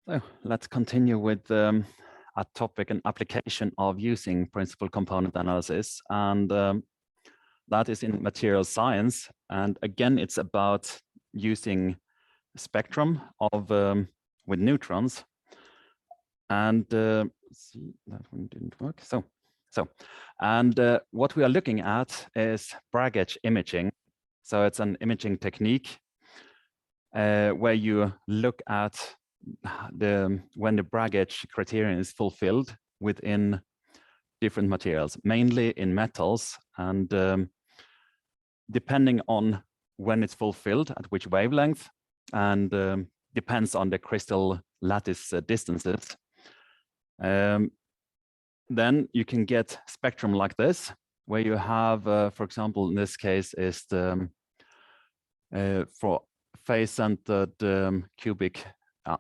So let's continue with a topic and application of using principal component analysis, and that is in material science. And again, it's about using spectrum of with neutrons. And let's see, that one didn't work. What we are looking at is Braggage imaging. So it's an imaging technique where you look at when the Braggage criterion is fulfilled within different materials, mainly in metals, and depending on when it's fulfilled, at which wavelength, and depends on the crystal lattice distances. Then you can get spectrum like this, where you have, for example, in this case is the for face-centered cubic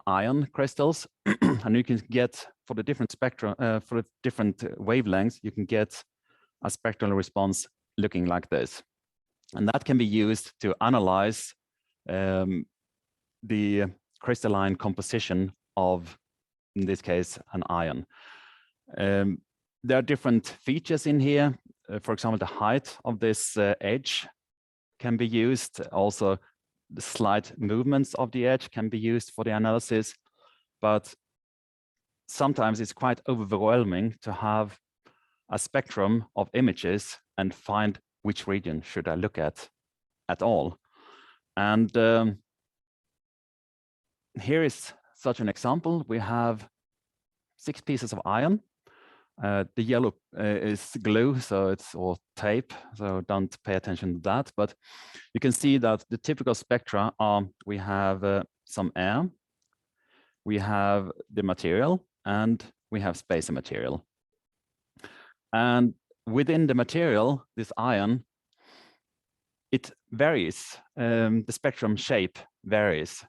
ion crystals, and you can get for the different spectra, for the different wavelengths, you can get a spectral response looking like this, and that can be used to analyze the crystalline composition of, in this case, an ion. There are different features in here. For example, the height of this edge can be used. Also, the slight movements of the edge can be used for the analysis, but sometimes it's quite overwhelming to have a spectrum of images and find which region should I look at all. And here is such an example. We have 6 pieces of iron. The yellow is glue, so it's or tape, so don't pay attention to that. But you can see that the typical spectra are, we have some air, we have the material, and we have spacer material. And within the material, this iron, it varies. The spectrum shape varies.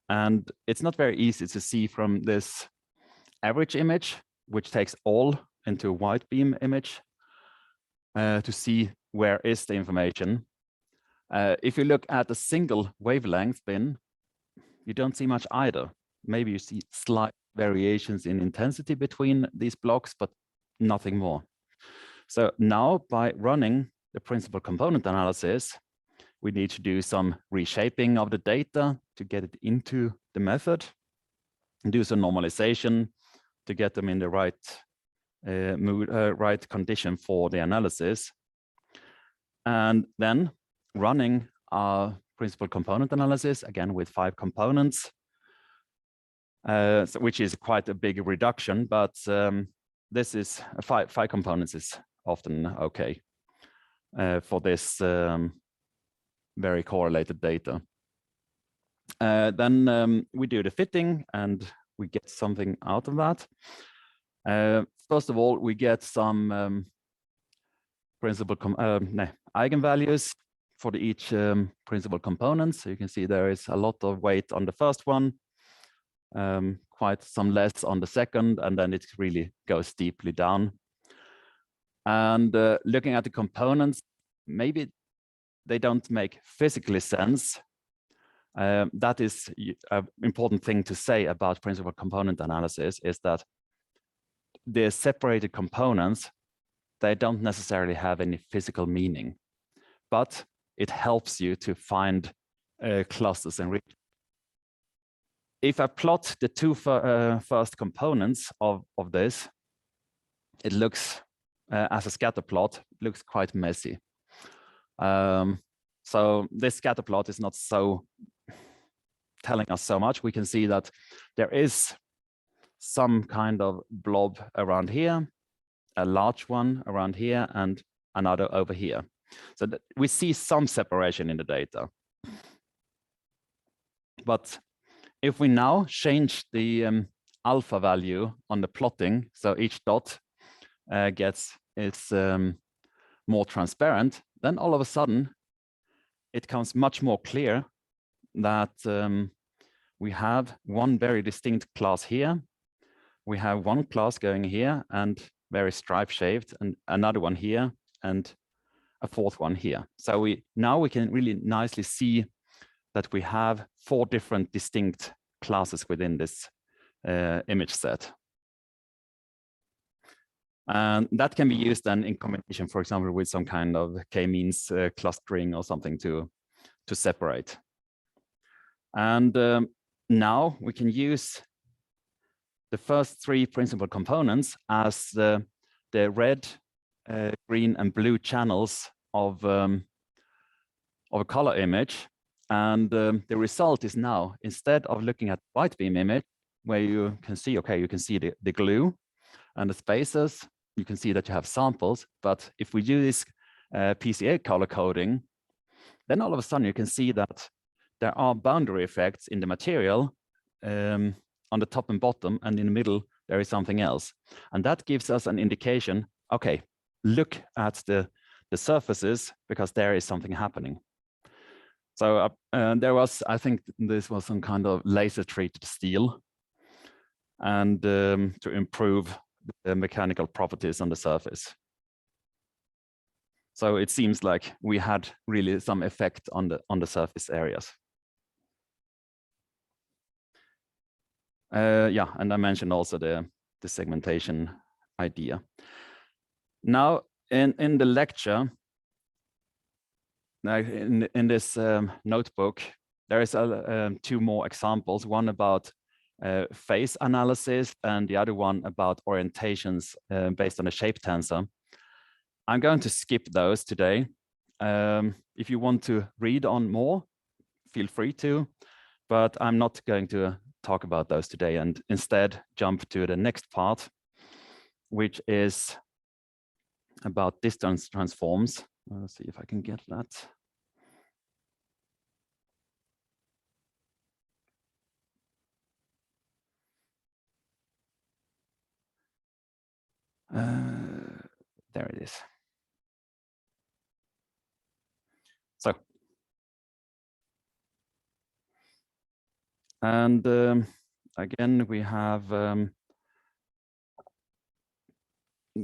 And it's not very easy to see from this average image, which takes all into a wide beam image, to see where is the information. If you look at a single wavelength bin, you don't see much either. Maybe you see slight variations in intensity between these blocks, but nothing more. So now, by running the principal component analysis, we need to do some reshaping of the data to get it into the method, and do some normalization to get them in the right right condition for the analysis. And then running our principal component analysis, again with 5 components, which is quite a big reduction, but this is 5 components is often okay for this very correlated data. Then we do the fitting and we get something out of that. First of all, we get some principal eigenvalues for each principal component. So you can see there is a lot of weight on the first one, quite some less on the second, and then it really goes deeply down. And looking at the components, maybe they don't make physically sense. That is an important thing to say about principal component analysis, is that the separated components, they don't necessarily have any physical meaning, but it helps you to find clusters and regions. If I plot the 2 first components of this, it looks, as a scatter plot, looks quite messy. So this scatter plot is not so telling us so much. We can see that there is some kind of blob around here, a large one around here, and another over here. So that we see some separation in the data. But if we now change the alpha value on the plotting, so each dot gets its more transparent, then all of a sudden it becomes much more clear that we have one very distinct class here. We have one class going here and very stripe shaped, and another one here, and a 4th one here. So now we can really nicely see that we have 4 different distinct classes within this image set. And that can be used then in combination, for example, with some kind of k-means clustering or something to separate. And now we can use the first three principal components as the red, green, and blue channels of a color image. And the result is now, instead of looking at white beam image, where you can see, okay, you can see the glue and the spaces, you can see that you have samples. But if we do this PCA color coding, then all of a sudden you can see that there are boundary effects in the material on the top and bottom, and in the middle, there is something else. And that gives us an indication, okay, look at the surfaces, because there is something happening. So there was, I think this was some kind of laser treated steel, and to improve the mechanical properties on the surface. So it seems like we had really some effect on the surface areas. Yeah, and I mentioned also the segmentation idea. Now, in the lecture, in this notebook, there is two more examples. One about phase analysis, and the other one about orientations based on a shape tensor. I'm going to skip those today. If you want to read on more, feel free to, but I'm not going to talk about those today, and instead jump to the next part, which is about distance transforms. Let's see if I can get that. There it is. So, and again, we have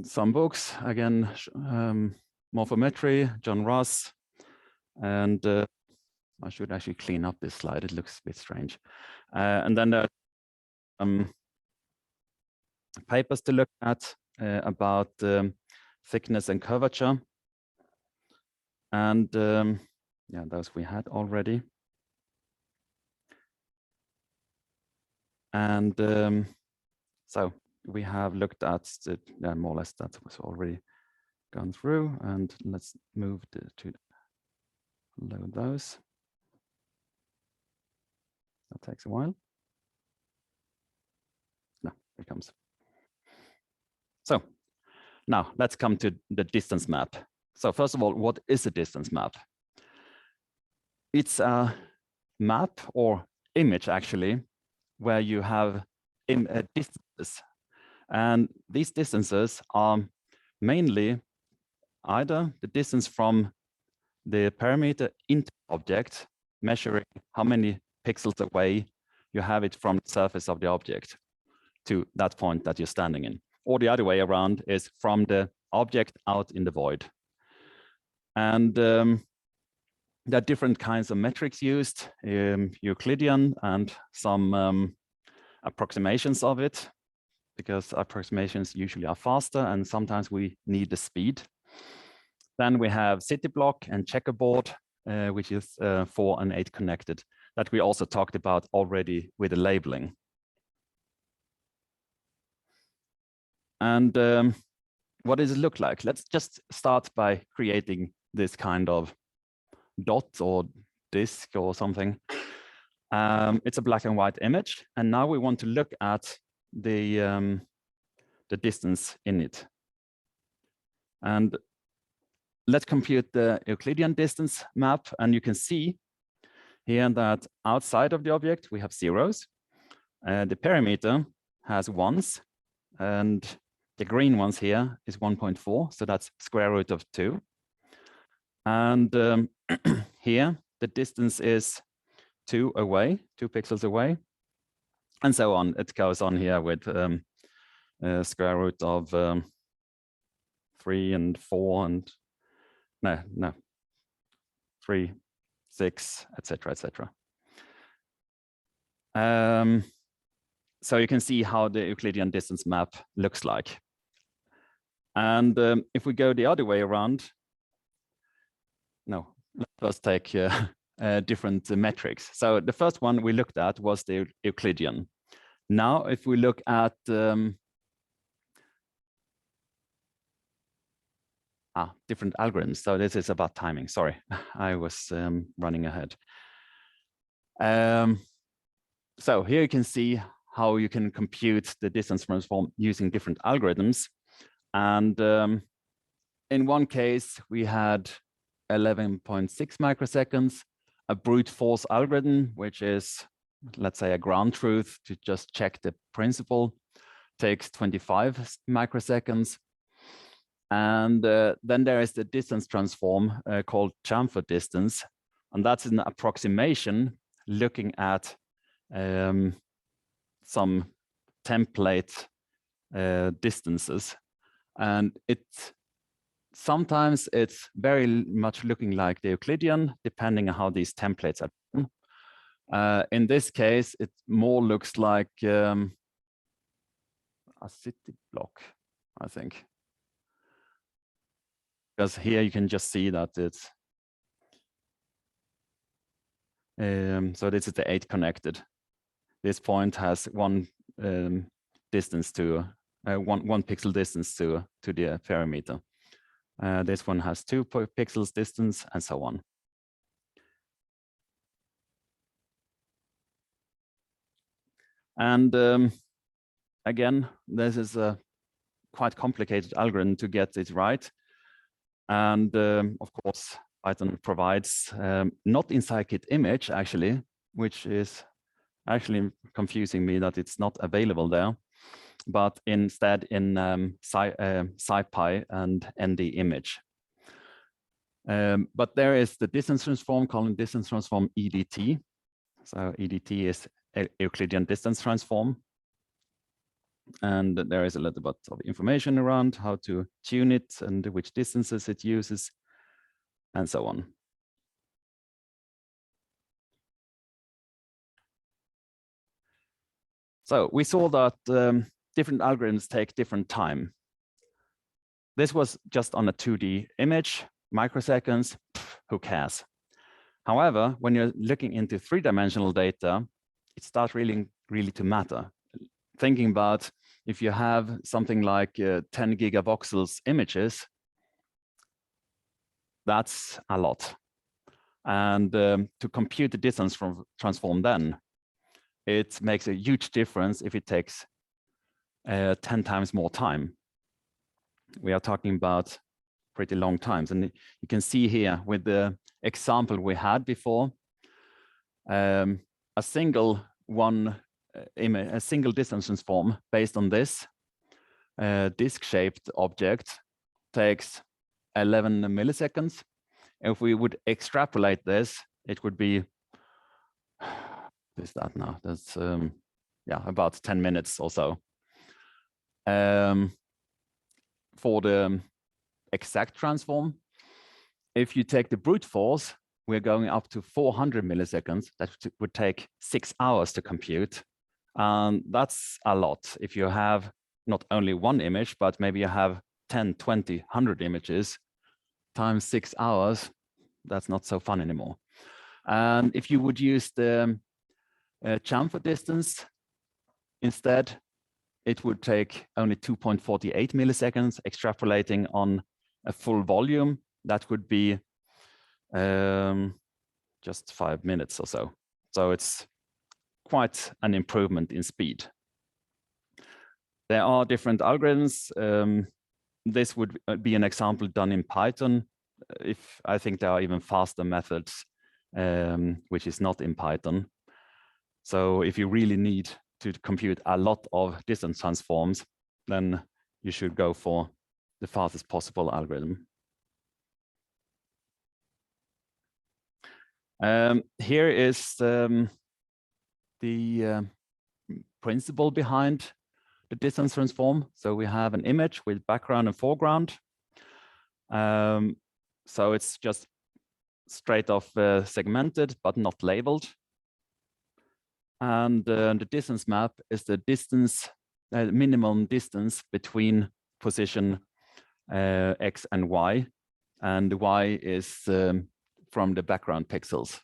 some books, again, Morphometry, John Ross, and I should actually clean up this slide. It looks a bit strange. And then there are papers to look at about thickness and curvature. And yeah, those we had already. And so we have looked at more or less that was already gone through. And let's move to load those. That takes a while. No, here it comes. So now let's come to the distance map. So first of all, what is a distance map? It's a map or image, actually, where you have distances. And these distances are mainly either the distance from the parameter into the object, measuring how many pixels away you have it from the surface of the object to that point that you're standing in. Or the other way around is from the object out in the void. And there are different kinds of metrics used, Euclidean and some approximations of it, because approximations usually are faster and sometimes we need the speed. Then we have city block and checkerboard, which is 4 and 8 connected, that we also talked about already with the labeling. And what does it look like? Let's just start by creating this kind of dot or disk or something. It's a black and white image, and now we want to look at the distance in it. And let's compute the Euclidean distance map, and you can see here that outside of the object we have zeros. The perimeter has ones, and the green ones here is 1.4, so that's square root of 2. And here the distance is 2 away, 2 pixels away, and so on. It goes on here with square root of 3 and 4 and no 3, 6, etc., etc. so you can see how the Euclidean distance map looks like. And if we go the other way around, no, let's first take different metrics. So the first one we looked at was the Euclidean. Now, if we look at different algorithms. So this is about timing. Sorry, I was running ahead. So here you can see how you can compute the distance transform using different algorithms. And in one case, we had 11.6 microseconds, a brute force algorithm, which is, let's say, a ground truth to just check the principle, takes 25 microseconds. And then there is the distance transform called Chamfer Distance. And that's an approximation looking at some template distances. And sometimes it's very much looking like the Euclidean, depending on how these templates are done. In this case, it more looks like a city block, I think. Because here you can just see that it's, so this is the 8 connected. This point has one distance to, one pixel distance to the perimeter. This one has 2 pixels distance and so on. And again, this is a quite complicated algorithm to get it right. And of course, Python provides not in scikit image actually, which is actually confusing me that it's not available there, but instead in SciPy and ND image. But there is the distance transform called distance transform EDT. So EDT is Euclidean distance transform. And there is a little bit of information around how to tune it and which distances it uses and so on. So we saw that different algorithms take different time. This was just on a 2D image, microseconds, who cares? However, when you're looking into 3-dimensional data, it starts really to matter. Thinking about if you have something like 10 gigavoxels images, that's a lot. And to compute the distance transform then, it makes a huge difference if it takes 10 times more time. We are talking about pretty long times. And you can see here with the example we had before, a single distance transform based on this disk-shaped object takes 11 milliseconds. If we would extrapolate this, it would be, what is that now? That's yeah, about 10 minutes or so. For the exact transform, if you take the brute force, we're going up to 400 milliseconds. That would take 6 hours to compute. That's a lot. If you have not only one image, but maybe you have 10, 20, 100 images times 6 hours, that's not so fun anymore. And if you would use the chamfer distance instead, it would take only 2.48 milliseconds, extrapolating on a full volume. That would be just 5 minutes or so. So it's quite an improvement in speed. There are different algorithms. This would be an example done in Python. If I think there are even faster methods, which is not in Python. So if you really need to compute a lot of distance transforms, then you should go for the fastest possible algorithm. Here is the principle behind the distance transform. So we have an image with background and foreground. So it's just straight off segmented, but not labeled. And the distance map is the distance, minimum distance between position X and Y. And Y is from the background pixels.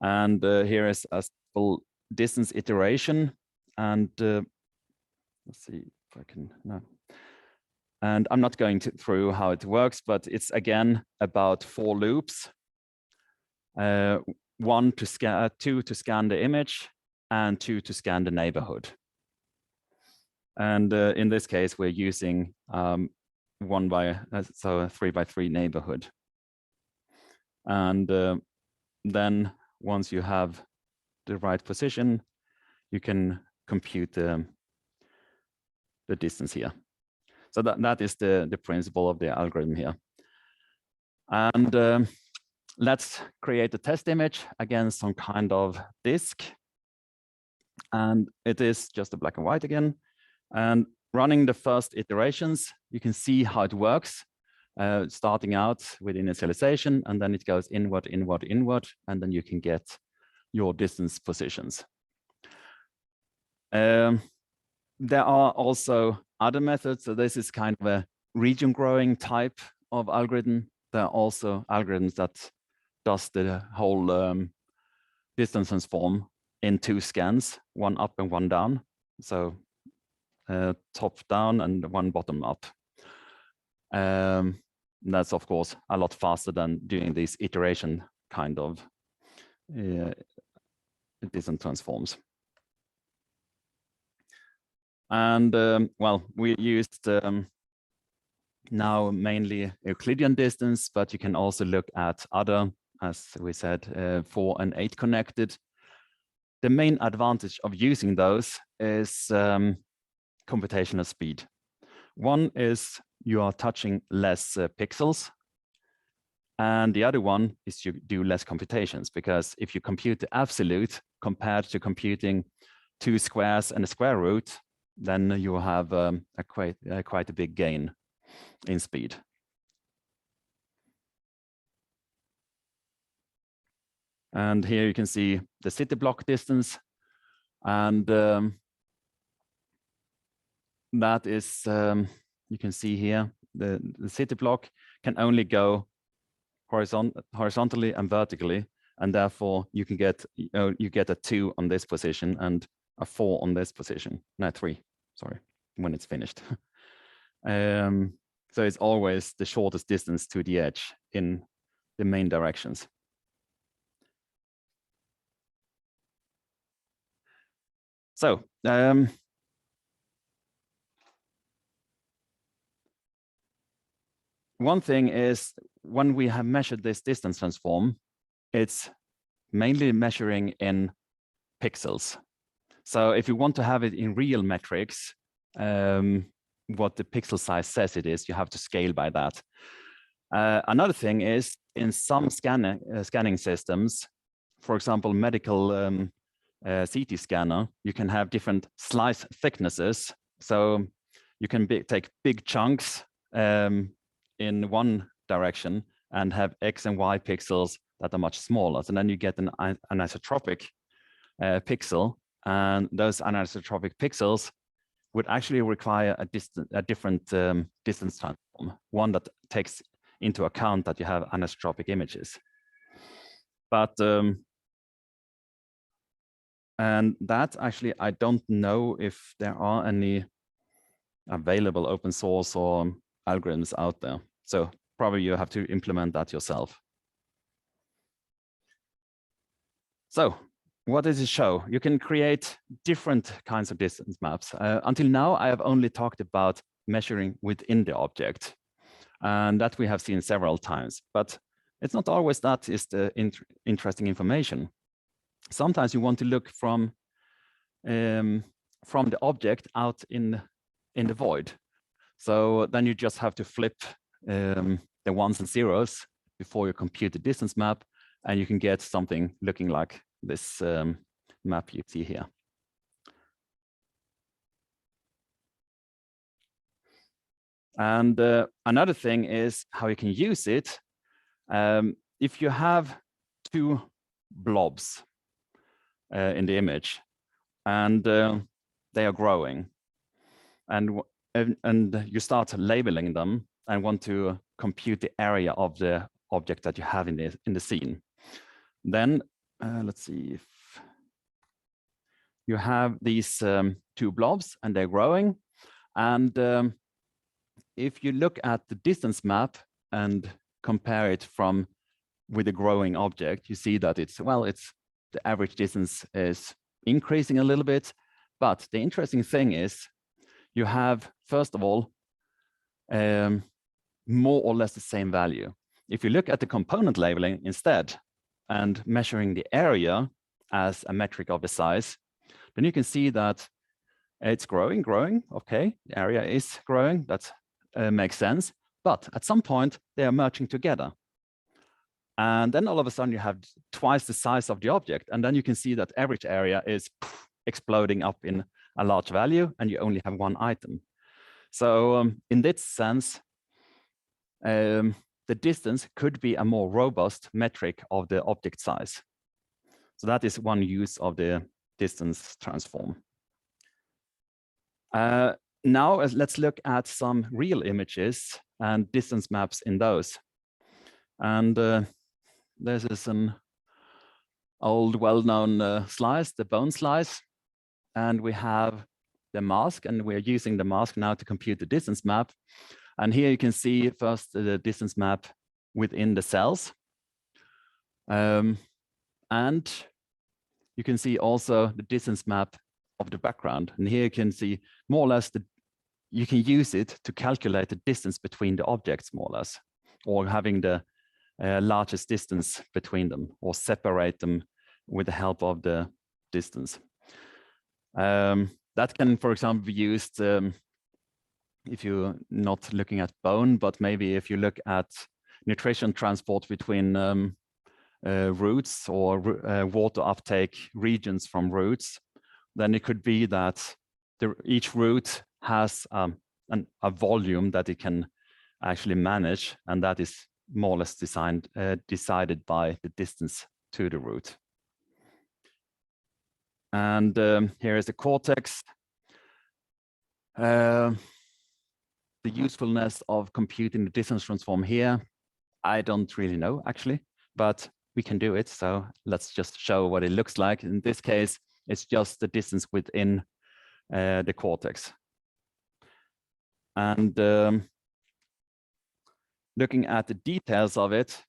And here is a full distance iteration. And let's see if I can, no. And I'm not going through how it works, but it's again about 4 loops. 1 to scan, 2 to scan the image, and 2 to scan the neighborhood. And in this case, we're using 3x3 neighborhood. And then once you have the right position, you can compute the distance here. So that is the principle of the algorithm here. And let's create a test image against some kind of disk. And it is just a black and white again. And running the first iterations, you can see how it works, starting out with initialization, and then it goes inward, inward, inward, and then you can get your distance positions. There are also other methods. So this is kind of a region growing type of algorithm. There are also algorithms that does the whole distance transform in 2 scans, 1 up and 1 down. So top down and 1 bottom up. That's of course a lot faster than doing these iteration kind of distance transforms. And well, we used now mainly Euclidean distance, but you can also look at other, as we said, 4 and 8 connected. The main advantage of using those is computational speed. One is you are touching less pixels, and the other one is you do less computations, because if you compute the absolute compared to computing 2 squares and a square root, then you have quite a big gain in speed. And here you can see the city block distance, and that is, you can see here, the city block can only go horizontally and vertically, and therefore you can get, you get a 2 on this position and a 4 on this position, no, 3, sorry, when it's finished. So it's always the shortest distance to the edge in the main directions. So one thing is, when we have measured this distance transform, it's mainly measuring in pixels. So if you want to have it in real metrics, what the pixel size says it is, you have to scale by that. Another thing is, in some scanning systems, for example, medical CT scanner, you can have different slice thicknesses. So you can take big chunks in one direction and have X and Y pixels that are much smaller. So then you get an anisotropic pixel, and those anisotropic pixels would actually require a different distance transform, one that takes into account that you have anisotropic images. But and that actually, I don't know if there are any available open source or algorithms out there. So probably you have to implement that yourself. So what does it show? You can create different kinds of distance maps. Until now, I have only talked about measuring within the object, and that we have seen several times, but it's not always that is the interesting information. Sometimes you want to look from the object out in the void. So then you just have to flip the 1s and 0s before you compute the distance map, and you can get something looking like this map you see here. And another thing is how you can use it. If you have 2 blobs, in the image, and they are growing. And you start labeling them and want to compute the area of the object that you have in the scene. Then let's see if you have these two blobs and they're growing. And if you look at the distance map and compare it with a growing object, you see that the average distance is increasing a little bit. But the interesting thing is you have, first of all, more or less the same value. If you look at the component labeling instead and measuring the area as a metric of the size, then you can see that it's growing. Okay, the area is growing. That makes sense. But at some point, they are merging together. And then all of a sudden, you have twice the size of the object. And then you can see that average area is exploding up in a large value, and you only have one item. So in this sense, the distance could be a more robust metric of the object size. So that is one use of the distance transform. Now let's look at some real images and distance maps in those. And this is an old well-known slice, the bone slice. And we have the mask, and we're using the mask now to compute the distance map. And here you can see first the distance map within the cells. And you can see also the distance map of the background. And here you can see more or less you can use it to calculate the distance between the objects, more or less, or having the largest distance between them, or separate them with the help of the distance. That can, for example, be used if you're not looking at bone, but maybe if you look at nutrition transport between roots or water uptake regions from roots, then it could be that each root has a volume that it can actually manage, and that is more or less decided by the distance to the root. And here is the cortex. The usefulness of computing the distance transform here, I don't really know actually, but we can do it. So let's just show what it looks like. In this case, it's just the distance within the cortex. And looking at the details of it,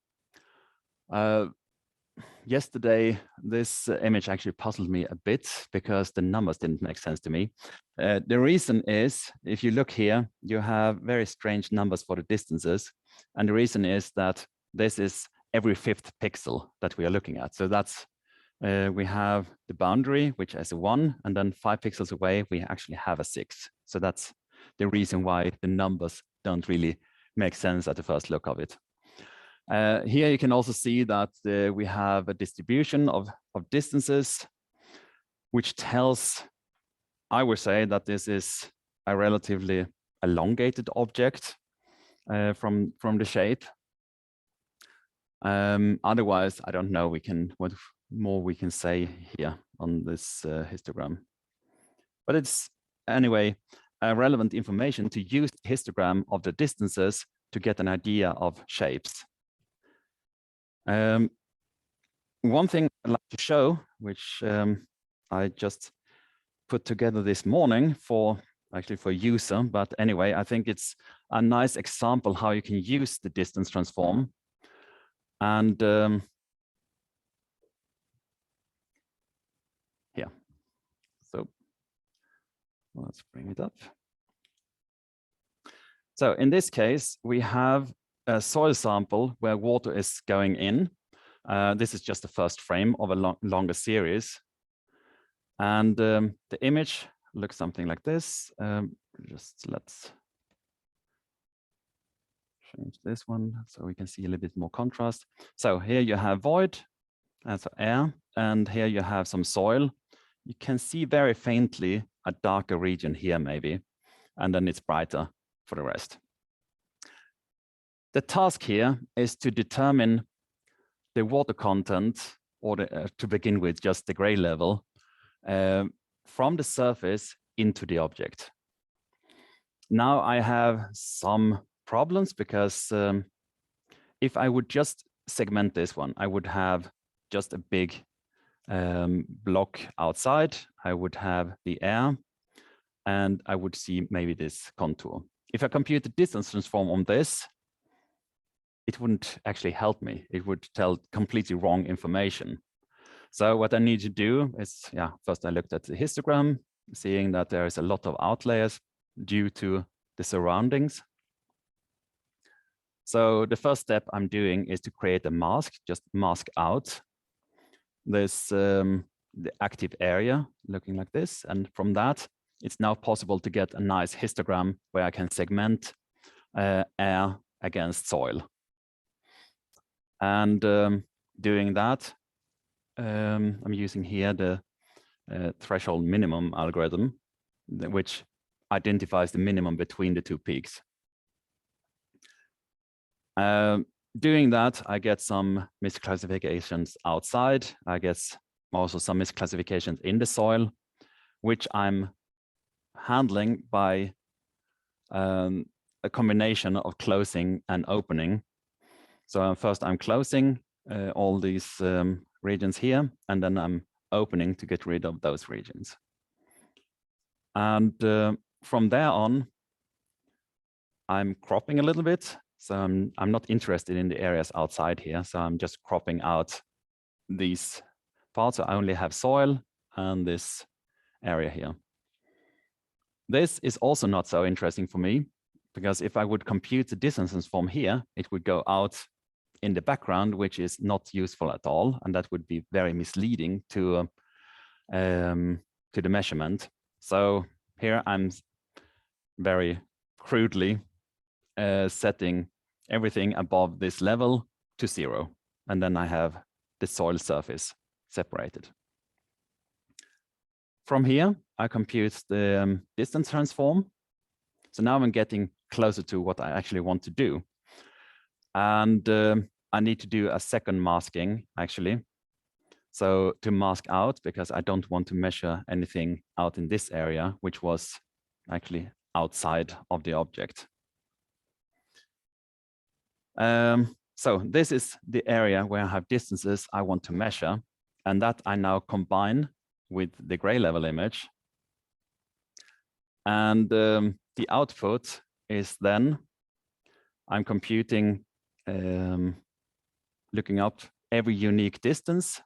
yesterday, this image actually puzzled me a bit because the numbers didn't make sense to me. The reason is, if you look here, you have very strange numbers for the distances. And the reason is that this is every 5th pixel that we are looking at. So that's, we have the boundary, which is a 1, and then 5 pixels away, we actually have a 6. So that's the reason why the numbers don't really make sense at the first look of it. Here you can also see that we have a distribution of distances, which tells, I would say, that this is a relatively elongated object from the shape. Otherwise, I don't know what more we can say here on this histogram. But it's, anyway, relevant information to use the histogram of the distances to get an idea of shapes. One thing I'd like to show, which I just put together this morning for user, but anyway, I think it's a nice example how you can use the distance transform. And here, so let's bring it up. So in this case, we have a soil sample where water is going in. This is just the first frame of a longer series. And the image looks something like this. Just let's change this one so we can see a little bit more contrast. So here you have void, that's air, and here you have some soil. You can see very faintly a darker region here maybe, and then it's brighter for the rest. The task here is to determine the water content or to begin with, just the gray level, from the surface into the object. Now I have some problems because if I would just segment this one, I would have just a big block outside. I would have the air, and I would see maybe this contour. If I compute the distance transform on this, it wouldn't actually help me. It would tell completely wrong information. So what I need to do is, first I looked at the histogram, seeing that there is a lot of outliers due to the surroundings. So the first step I'm doing is to create a mask, just mask out this the active area looking like this. And from that, it's now possible to get a nice histogram where I can segment air against soil. And doing that, I'm using here the threshold minimum algorithm, which identifies the minimum between the two peaks. Doing that, I get some misclassifications outside. I get also some misclassifications in the soil, which I'm handling by a combination of closing and opening. So first I'm closing all these regions here, and then I'm opening to get rid of those regions. And from there on, I'm cropping a little bit. So I'm not interested in the areas outside here. So I'm just cropping out these parts. So I only have soil and this area here. This is also not so interesting for me, because if I would compute the distance transform here, it would go out in the background, which is not useful at all. And that would be very misleading to the measurement. So here I'm very crudely setting everything above this level to 0. And then I have the soil surface separated. From here, I compute the distance transform. So now I'm getting closer to what I actually want to do. And I need to do a second masking, actually. So to mask out, because I don't want to measure anything out in this area, which was actually outside of the object. So this is the area where I have distances I want to measure, and that I now combine with the gray level image. And the output is then I'm computing, looking up every unique distance.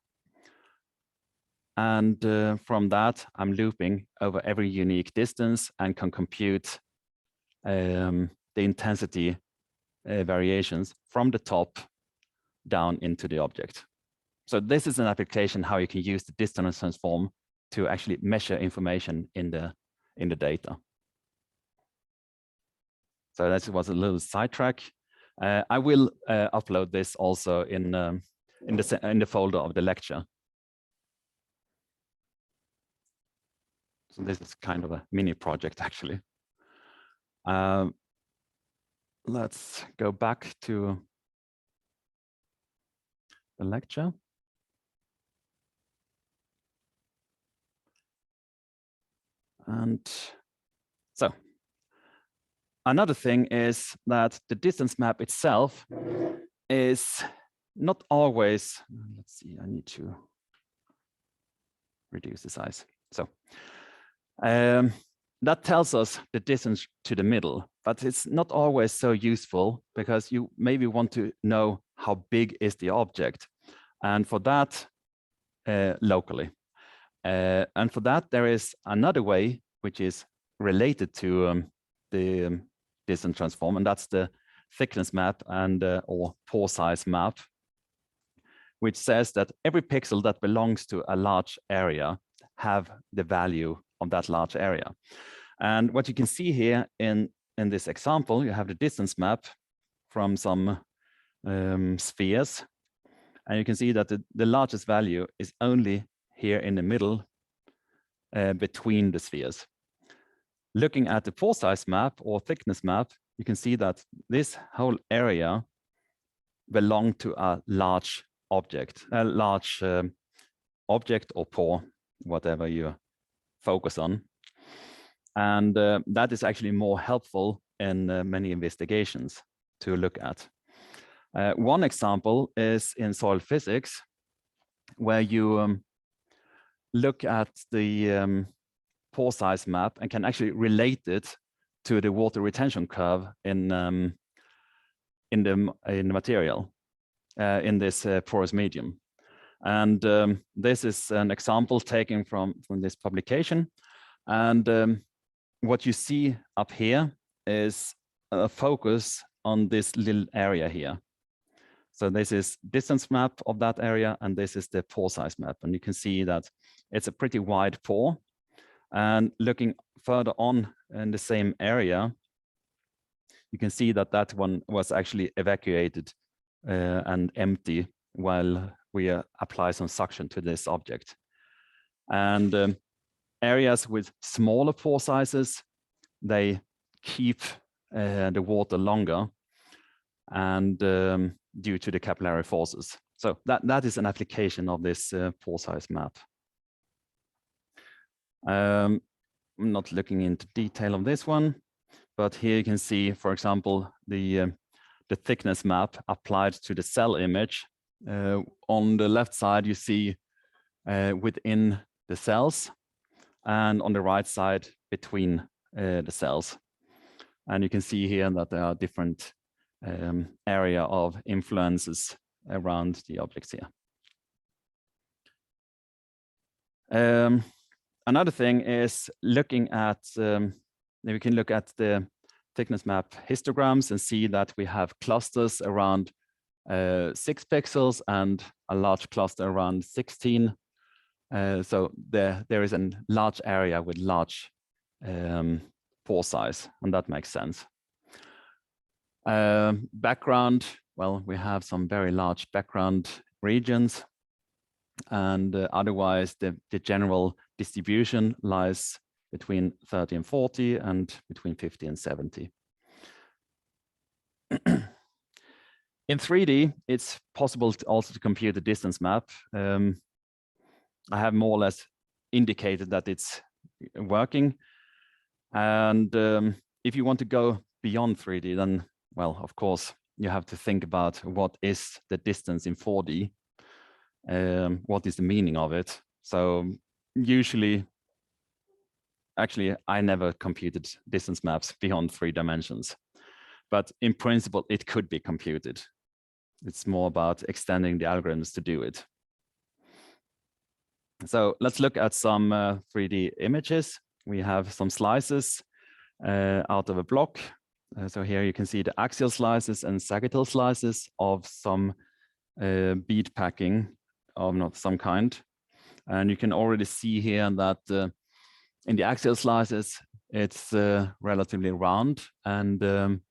And from that, I'm looping over every unique distance and can compute the intensity variations from the top down into the object. So this is an application how you can use the distance transform to actually measure information in the data. So that was a little sidetrack. I will upload this also in the folder of the lecture. So this is kind of a mini project, actually. Let's go back to the lecture. And so another thing is that the distance map itself is not always, let's see, I need to reduce the size. So that tells us the distance to the middle, but it's not always so useful, because you maybe want to know how big is the object. And for that, locally. And for that, there is another way, which is related to the distance transform, and that's the thickness map and or pore size map, which says that every pixel that belongs to a large area have the value of that large area. And what you can see here in this example, you have the distance map from some spheres, and you can see that the largest value is only here in the middle between the spheres. Looking at the pore size map or thickness map, you can see that this whole area belongs to a large object, a large object or pore, whatever you focus on. And that is actually more helpful in many investigations to look at. One example is in soil physics, where you look at the pore size map and can actually relate it to the water retention curve in the material, in this porous medium. And this is an example taken from this publication. And what you see up here is a focus on this little area here. So this is distance map of that area, and this is the pore size map. And you can see that it's a pretty wide pore. And looking further on in the same area, you can see that that one was actually evacuated and empty while we apply some suction to this object. And areas with smaller pore sizes, they keep the water longer, and due to the capillary forces. So that is an application of this pore size map. I'm not looking into detail of this one, but here you can see, for example, the thickness map applied to the cell image. On the left side, you see within the cells, and on the right side, between the cells. And you can see here that there are different area of influences around the objects here. Another thing is looking at, we can look at the thickness map histograms and see that we have clusters around 6 pixels and a large cluster around 16. So there is a large area with large pore size, and that makes sense. Background, well, we have some very large background regions, and otherwise the general distribution lies between 30 and 40 and between 50 and 70. In 3D, it's possible to also to compute the distance map. I have more or less indicated that it's working. And if you want to go beyond 3D, then, well, of course, you have to think about what is the distance in 4D. What is the meaning of it? So usually, actually, I never computed distance maps beyond 3 dimensions. But in principle, it could be computed. It's more about extending the algorithms to do it. So let's look at some 3D images. We have some slices out of a block. So here you can see the axial slices and sagittal slices of some bead packing of some kind. And you can already see here that in the axial slices, it's relatively round. And in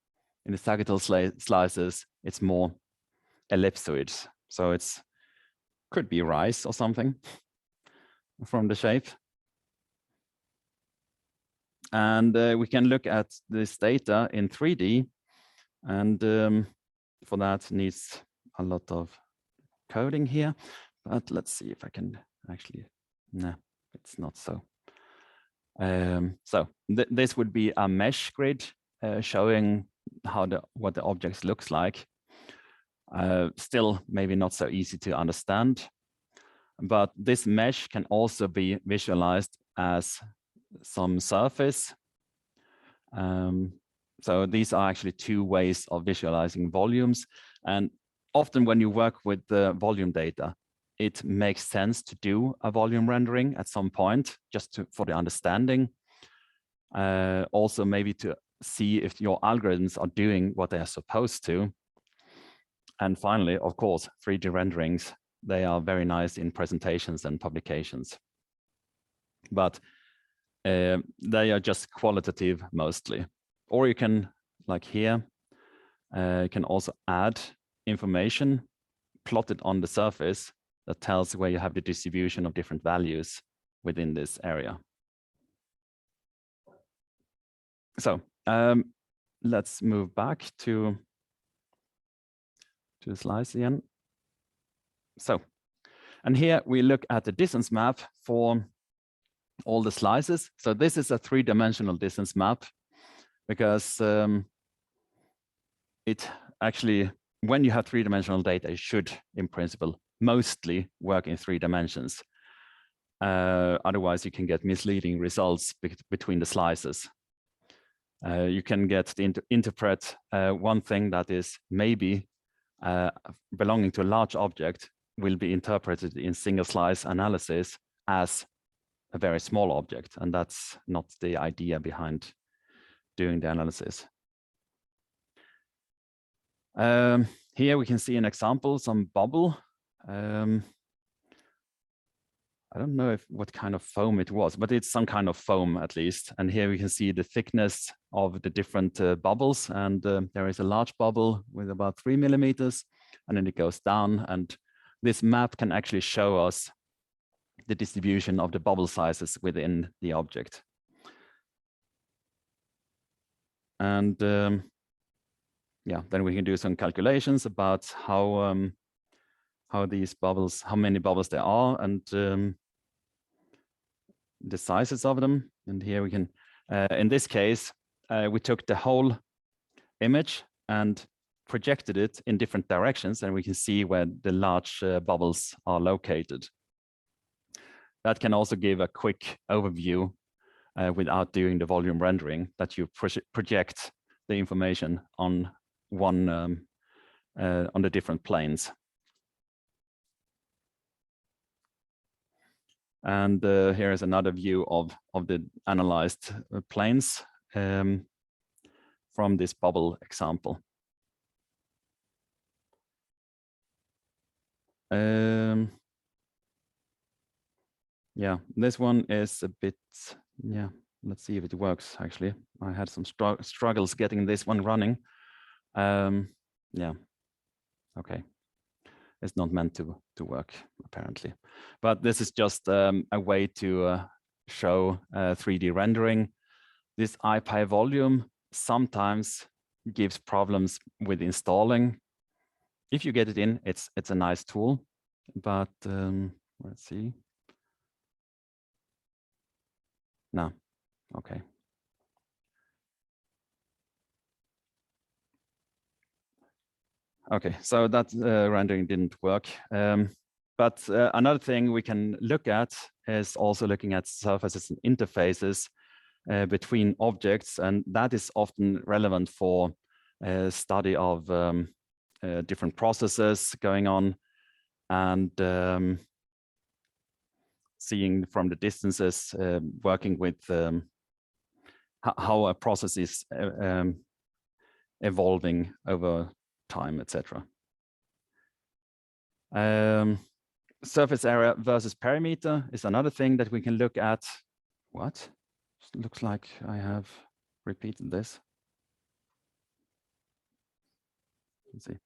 the sagittal slices, it's more ellipsoid. So it's could be rice or something from the shape. And we can look at this data in 3D. And for that needs a lot of coding here. But let's see if I can actually, no, it's not so. So this would be a mesh grid showing how what the objects looks like. Still maybe not so easy to understand, but this mesh can also be visualized as some surface. So these are actually 2 ways of visualizing volumes. And often when you work with the volume data, it makes sense to do a volume rendering at some point, just for the understanding. Also maybe to see if your algorithms are doing what they are supposed to. And finally, of course, 3D renderings, they are very nice in presentations and publications. But they are just qualitative mostly. Or you can, like here, you can also add information plotted on the surface that tells where you have the distribution of different values within this area. So let's move back to the slides again. So, and here we look at the distance map for all the slices. So this is a 3-dimensional distance map because it actually, when you have 3-dimensional data, it should, in principle, mostly work in 3 dimensions. Otherwise, you can get misleading results between the slices. You can get to interpret one thing that is maybe belonging to a large object will be interpreted in single slice analysis as a very small object, and that's not the idea behind doing the analysis. Here we can see an example, some bubble. I don't know what kind of foam it was, but it's some kind of foam at least. And here we can see the thickness of the different bubbles. And there is a large bubble with about 3 millimeters, and then it goes down. And this map can actually show us the distribution of the bubble sizes within the object. And yeah, then we can do some calculations about how these bubbles, how many bubbles there are, and the sizes of them. And here we can, in this case, we took the whole image and projected it in different directions, and we can see where the large bubbles are located. That can also give a quick overview without doing the volume rendering, that you project the information on one on the different planes. And here is another view of the analyzed planes from this bubble example. Yeah, this one is a bit, yeah, let's see if it works actually. I had some struggles getting this one running. Yeah, okay. It's not meant to work, apparently. But this is just a way to show 3D rendering. This IPy volume sometimes gives problems with installing. If you get it in, it's a nice tool, but let's see. No, okay. Okay, so that rendering didn't work. But another thing we can look at is also looking at surfaces and interfaces between objects, and that is often relevant for study of different processes going on, and seeing from the distances, working with how a process is evolving over time, etc. Surface area versus perimeter is another thing that we can look at. What? It looks like I have repeated this. Let's see.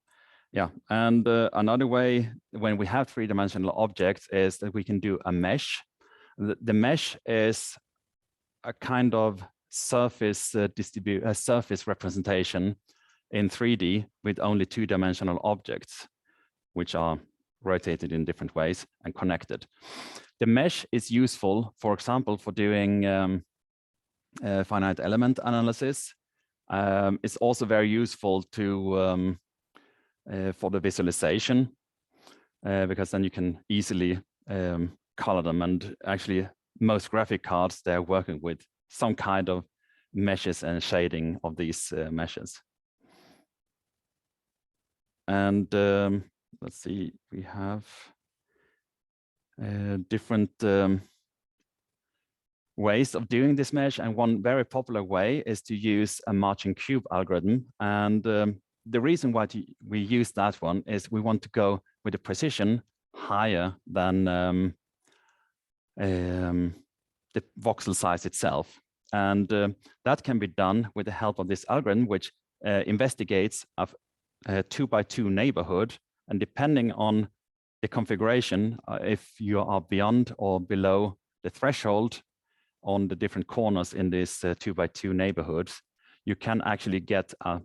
Yeah, and another way when we have 3-dimensional objects is that we can do a mesh. The mesh is a kind of surface surface representation in 3D with only 2-dimensional objects, which are rotated in different ways and connected. The mesh is useful, for example, for doing finite element analysis. It's also very useful to for the visualization, because then you can easily color them. And actually, most graphic cards, they're working with some kind of meshes and shading of these meshes. And let's see, we have different ways of doing this mesh. And one very popular way is to use a marching cube algorithm. And the reason why we use that one is we want to go with a precision higher than the voxel size itself. And that can be done with the help of this algorithm, which investigates a 2x2 neighborhood. And depending on the configuration, if you are beyond or below the threshold on the different corners in this 2x2 neighborhoods, you can actually get a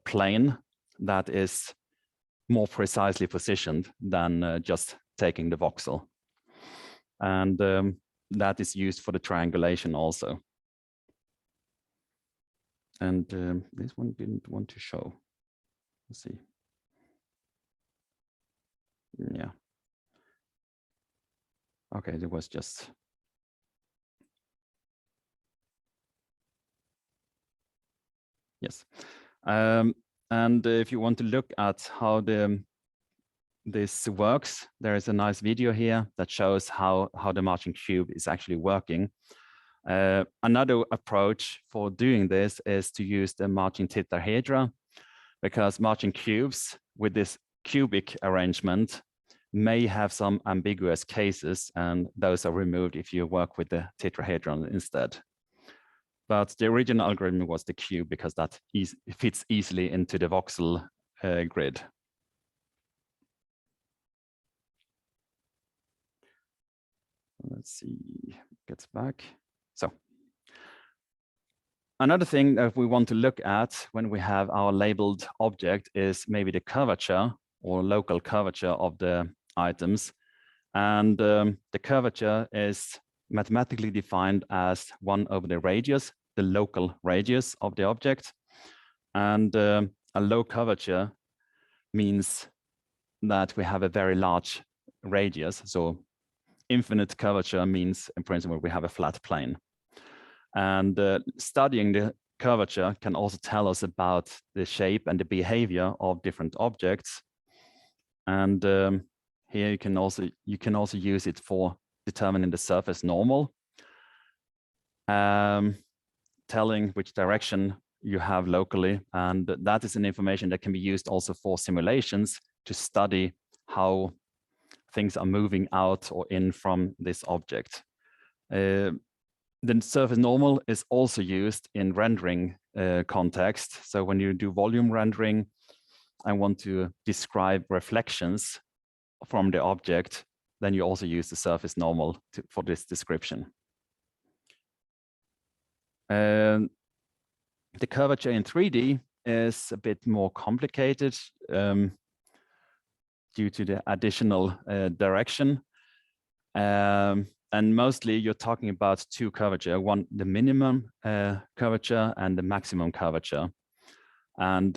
plane that is more precisely positioned than just taking the voxel. And that is used for the triangulation also. And this one didn't want to show. Let's see. Yeah. Okay, it was just. Yes. And if you want to look at how this works, there is a nice video here that shows how the marching cube is actually working. Another approach for doing this is to use the marching tetrahedra, because marching cubes with this cubic arrangement may have some ambiguous cases, and those are removed if you work with the tetrahedron instead. But the original algorithm was the cube because that fits easily into the voxel grid. Let's see, gets back. So another thing that we want to look at when we have our labeled object is maybe the curvature or local curvature of the items. And the curvature is mathematically defined as 1 over the radius, the local radius of the object. And a low curvature means that we have a very large radius. So infinite curvature means, in principle, we have a flat plane. And studying the curvature can also tell us about the shape and the behavior of different objects. And here you can also use it for determining the surface normal, telling which direction you have locally. And that is an information that can be used also for simulations to study how things are moving out or in from this object. The surface normal is also used in rendering context. So when you do volume rendering, I want to describe reflections from the object, then you also use the surface normal for this description. The curvature in 3D is a bit more complicated due to the additional direction. And mostly you're talking about two curvature, one, the minimum curvature and the maximum curvature. And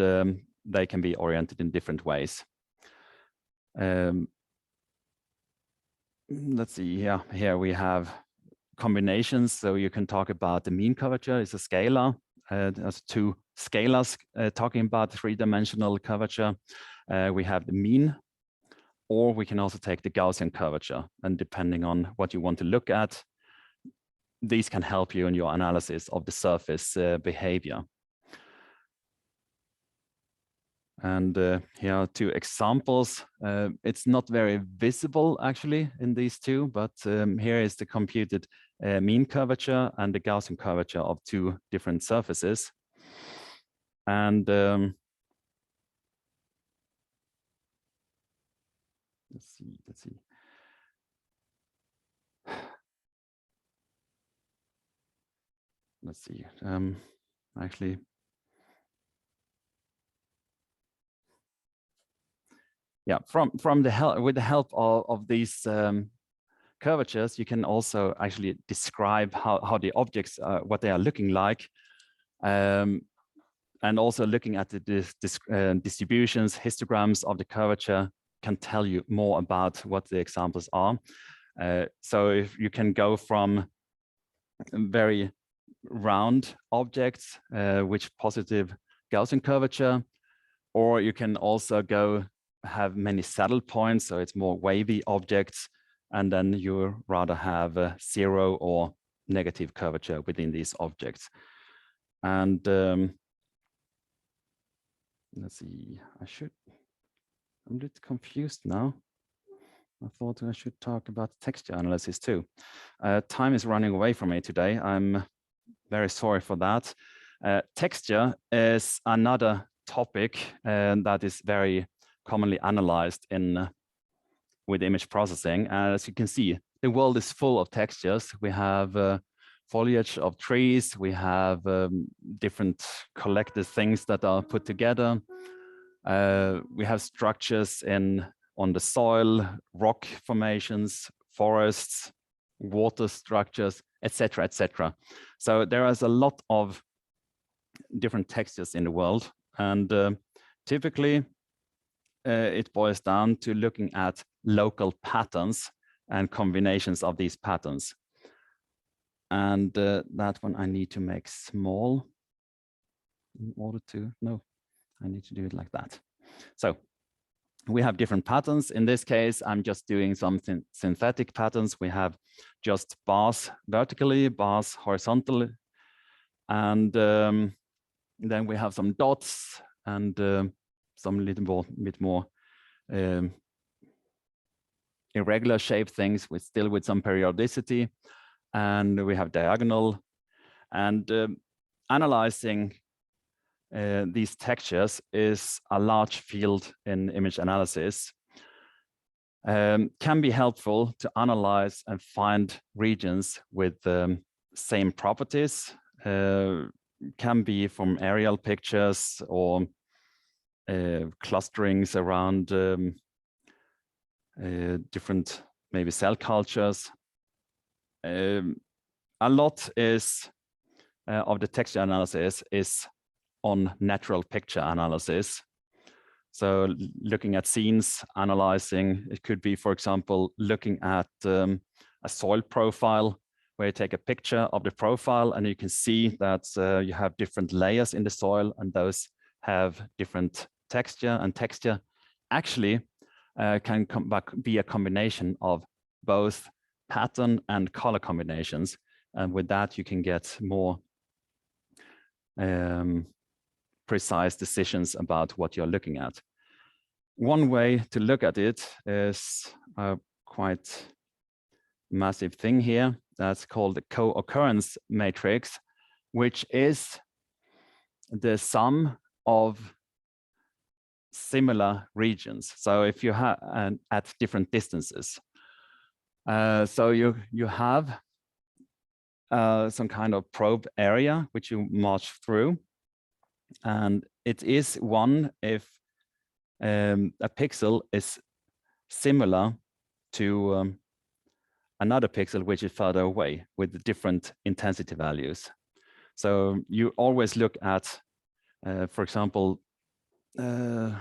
they can be oriented in different ways. Let's see, here we have combinations. So you can talk about the mean curvature is a scalar. There's two scalars talking about three-dimensional curvature. We have the mean, or we can also take the Gaussian curvature. And depending on what you want to look at, these can help you in your analysis of the surface behavior. And here are two examples. It's not very visible actually in these two, but here is the computed mean curvature and the Gaussian curvature of two different surfaces. And let's see. Let's see. Actually, yeah, with the help of these curvatures, you can also actually describe how the objects what they are looking like, and also looking at the distributions, histograms of the curvature can tell you more about what the examples are. So if you can go from very round objects, which positive Gaussian curvature, or you can also have many saddle points, so it's more wavy objects, and then you rather have a zero or negative curvature within these objects. And let's see, I'm a bit confused now. I thought I should talk about texture analysis too. Time is running away from me today. I'm very sorry for that. Texture is another topic that is very commonly analyzed with image processing. As you can see, the world is full of textures. We have foliage of trees. We have different collected things that are put together. We have structures on the soil, rock formations, forests, water structures, etc., etc. So there is a lot of different textures in the world, and typically it boils down to looking at local patterns and combinations of these patterns. And that one I need to make small in order to, no, I need to do it like that. So we have different patterns. In this case, I'm just doing some synthetic patterns. We have just bars vertically, bars horizontally, and then we have some dots and some little bit more irregular shaped things still with some periodicity. And we have diagonal, and analyzing these textures is a large field in image analysis. Can be helpful to analyze and find regions with the same properties. Can be from aerial pictures or clusterings around different maybe cell cultures. A lot is of the texture analysis is on natural picture analysis. So looking at scenes, analyzing, it could be, for example, looking at a soil profile where you take a picture of the profile and you can see that you have different layers in the soil and those have different texture, and texture actually can be a combination of both pattern and color combinations. And with that, you can get more precise decisions about what you're looking at. One way to look at it is a quite massive thing here that's called the Co-Occurrence Matrix, which is the sum of similar regions. So if you have at different distances, so you have some kind of probe area which you march through, and it is one if a pixel is similar to another pixel which is further away with different intensity values. So you always look at, for example, in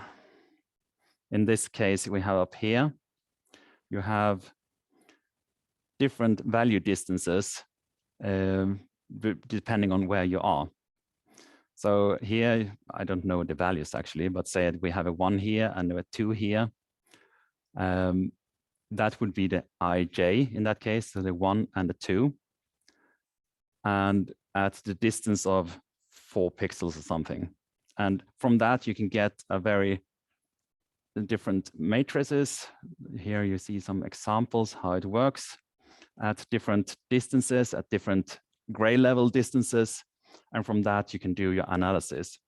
this case we have up here, you have different value distances depending on where you are. So here, I don't know the values actually, but say we have a 1 here and a 2 here. That would be the ij in that case, so the 1 and the 2. And at the distance of 4 pixels or something. And from that, you can get a very different matrices. Here you see some examples how it works at different distances, at different gray level distances. And from that, you can do your analysis.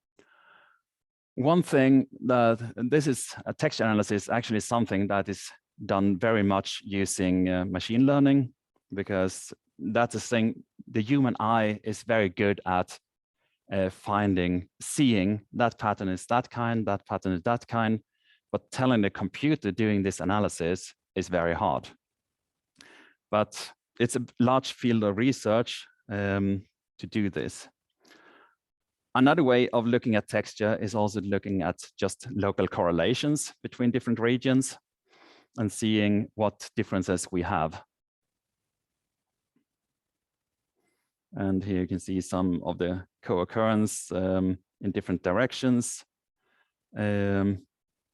One thing that this is a texture analysis, actually something that is done very much using machine learning, because that's a thing the human eye is very good at seeing that pattern is that kind, that pattern is that kind, but telling the computer doing this analysis is very hard. But it's a large field of research to do this. Another way of looking at texture is also looking at just local correlations between different regions and seeing what differences we have. And here you can see some of the co-occurrence in different directions and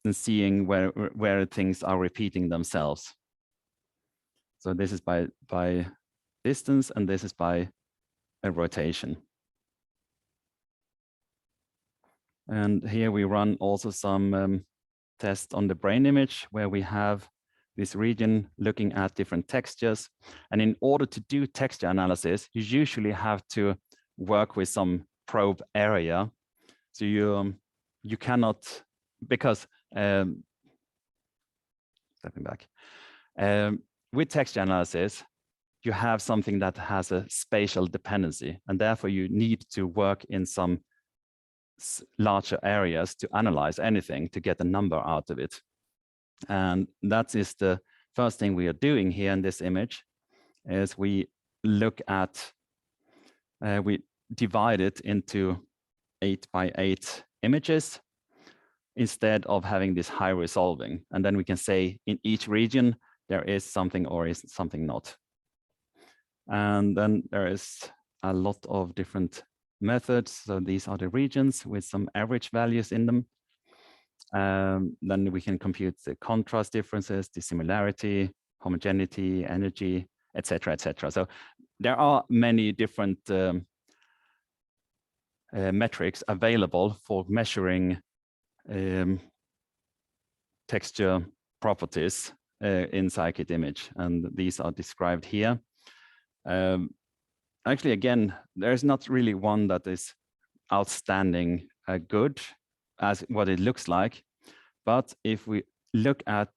seeing where things are repeating themselves. So this is by distance and this is by a rotation. And here we run also some tests on the brain image where we have this region looking at different textures. And in order to do texture analysis, you usually have to work with some probe area. So you cannot, because stepping back, with texture analysis, you have something that has a spatial dependency, and therefore you need to work in some larger areas to analyze anything to get a number out of it. And that is the first thing we are doing here in this image, is we look at, we divide it into 8 by 8 images instead of having this high resolving. And then we can say in each region, there is something or is something not. And then there is a lot of different methods. So these are the regions with some average values in them. Then we can compute the contrast differences, the similarity, homogeneity, energy, etc., etc. So there are many different metrics available for measuring texture properties in scikit image, and these are described here. Actually, again, there's not really one that is outstanding good as what it looks like, but if we look at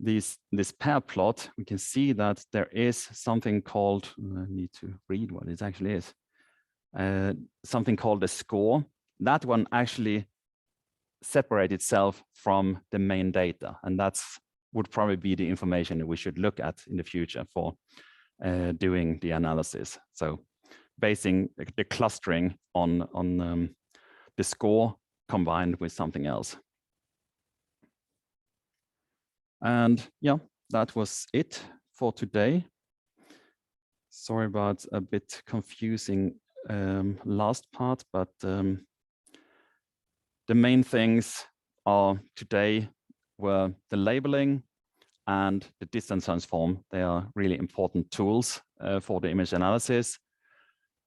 this pair plot, we can see that there is something called, I need to read what it actually is, something called a score. That one actually separates itself from the main data, and that's would probably be the information that we should look at in the future for doing the analysis. So basing the clustering on the score combined with something else. And yeah, that was it for today. Sorry about a bit confusing last part, but the main things are today were the labeling and the distance transform. They are really important tools for the image analysis.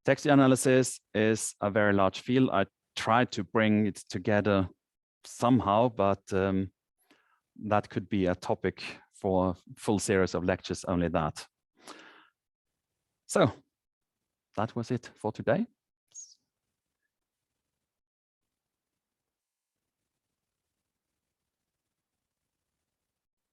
Texture analysis is a very large field. I tried to bring it together somehow, but that could be a topic for a full series of lectures, only that. So that was it for today.